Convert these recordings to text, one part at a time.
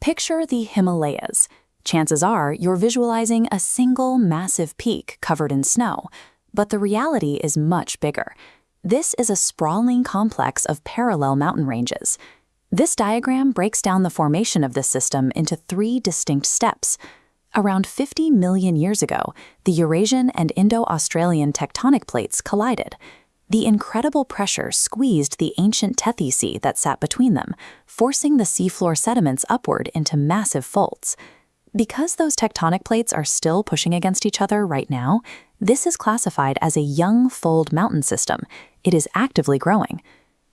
Picture the Himalayas. Chances are you're visualizing a single massive peak covered in snow, but the reality is much bigger. This is a sprawling complex of parallel mountain ranges. This diagram breaks down the formation of this system into 3 distinct steps. Around 50 million years ago, the Eurasian and Indo-Australian tectonic plates collided. The incredible pressure squeezed the ancient Tethys Sea that sat between them, forcing the seafloor sediments upward into massive folds. Because those tectonic plates are still pushing against each other right now, this is classified as a young fold mountain system. It is actively growing.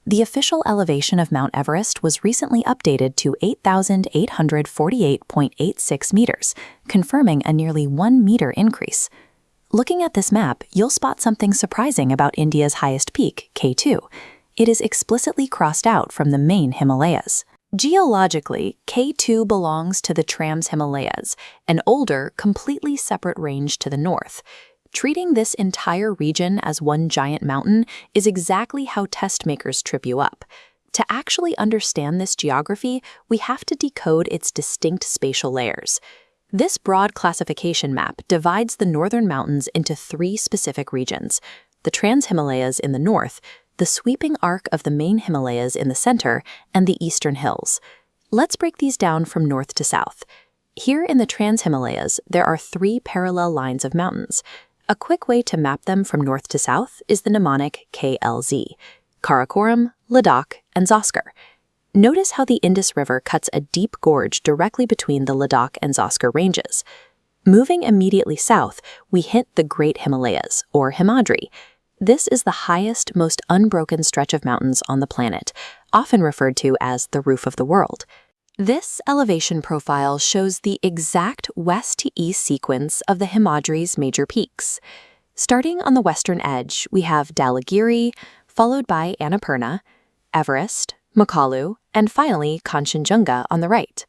The official elevation of Mount Everest was recently updated to 8,848.86 meters, confirming a nearly 1 meter increase. Looking at this map, you'll spot something surprising about India's highest peak, K2. It is explicitly crossed out from the main Himalayas. Geologically, K2 belongs to the Trans-Himalayas, an older, completely separate range to the north. Treating this entire region as one giant mountain is exactly how test makers trip you up. To actually understand this geography, we have to decode its distinct spatial layers. This broad classification map divides the northern mountains into 3 specific regions: the Trans-Himalayas in the north, the sweeping arc of the main Himalayas in the center, and the eastern hills. Let's break these down from north to south. Here in the Trans-Himalayas, there are 3 parallel lines of mountains. A quick way to map them from north to south is the mnemonic KLZ: Karakoram, Ladakh, and Zoskar. Notice how the Indus River cuts a deep gorge directly between the Ladakh and Zoskar ranges. Moving immediately south, we hit the Great Himalayas, or Himadri. This is the highest, most unbroken stretch of mountains on the planet, often referred to as the roof of the world. This elevation profile shows the exact west-to-east sequence of the Himadri's major peaks. Starting on the western edge, we have Dhaulagiri, followed by Annapurna, Everest, Makalu, and finally Kanchenjunga on the right.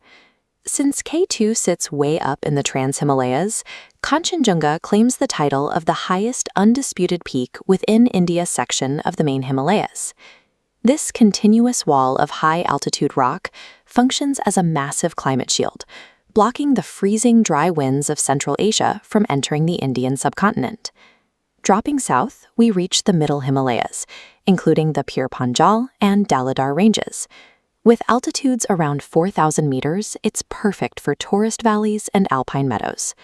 Since K2 sits way up in the Trans-Himalayas, Kanchenjunga claims the title of the highest undisputed peak within India's section of the main Himalayas. This continuous wall of high-altitude rock functions as a massive climate shield, blocking the freezing dry winds of Central Asia from entering the Indian subcontinent. Dropping south, we reach the Middle Himalayas, including the Purvanchal and Dhaulagiri ranges. With altitudes around 4,000 meters, it's perfect for tourist valleys and alpine meadows.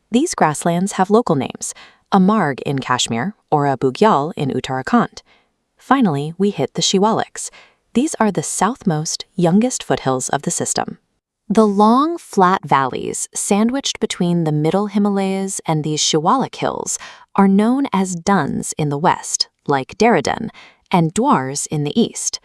These grasslands have local names: a marg in Kashmir or a bugyal in Uttarakhand. Finally, we hit the Shiwaliks. These are the southmost, youngest foothills of the system. The long, flat valleys sandwiched between the Middle Himalayas and these Shiwalik Hills are known as duns in the west, like Dehradun, and dwars in the east.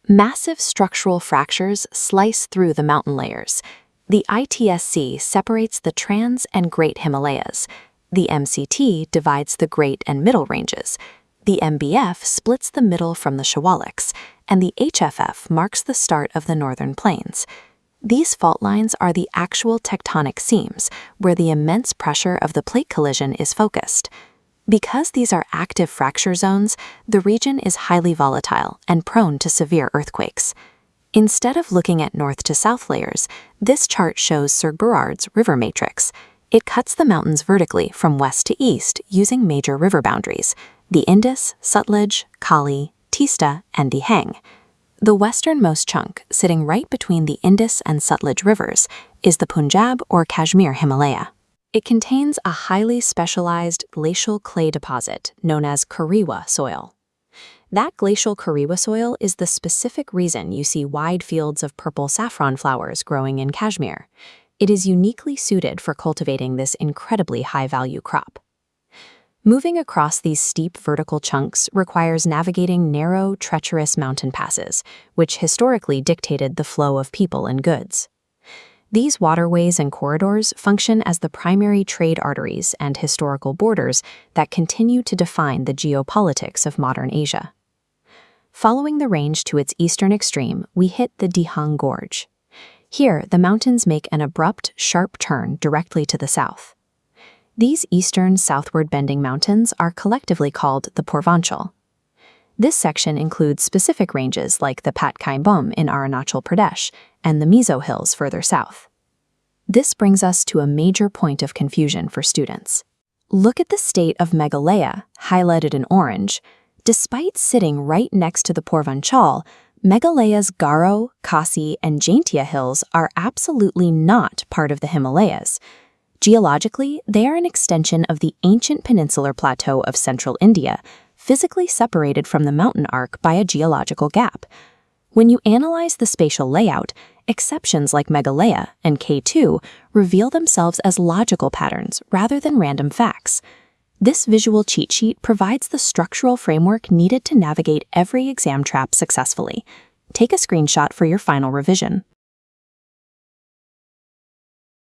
Massive structural fractures slice through the mountain layers. The ITSC separates the Trans and Great Himalayas. The MCT divides the Great and Middle ranges. The MBF splits the middle from the Shiwaliks, and the HFF marks the start of the northern plains. These fault lines are the actual tectonic seams, where the immense pressure of the plate collision is focused. Because these are active fracture zones, the region is highly volatile and prone to severe earthquakes. Instead of looking at north to south layers, this chart shows Sir Berard's river matrix. It cuts the mountains vertically from west to east using major river boundaries: the Indus, Sutlej, Kali, Teesta, and the Heng. The westernmost chunk, sitting right between the Indus and Sutlej rivers, is the Punjab or Kashmir Himalaya. It contains a highly specialized glacial clay deposit known as Kariwa soil. That glacial Kariwa soil is the specific reason you see wide fields of purple saffron flowers growing in Kashmir. It is uniquely suited for cultivating this incredibly high-value crop. Moving across these steep vertical chunks requires navigating narrow, treacherous mountain passes, which historically dictated the flow of people and goods. These waterways and corridors function as the primary trade arteries and historical borders that continue to define the geopolitics of modern Asia. Following the range to its eastern extreme, we hit the Dihang Gorge. Here, the mountains make an abrupt, sharp turn directly to the south. These eastern southward bending mountains are collectively called the Purvanchal. This section includes specific ranges like the Patkai Bum in Arunachal Pradesh and the Mizo Hills further south. This brings us to a major point of confusion for students. Look at the state of Meghalaya, highlighted in orange. Despite sitting right next to the Purvanchal, Meghalaya's Garo, Khasi, and Jaintia hills are absolutely not part of the Himalayas. Geologically, they are an extension of the ancient peninsular plateau of central India, physically separated from the mountain arc by a geological gap. When you analyze the spatial layout, exceptions like Meghalaya and K2 reveal themselves as logical patterns rather than random facts. This visual cheat sheet provides the structural framework needed to navigate every exam trap successfully. Take a screenshot for your final revision.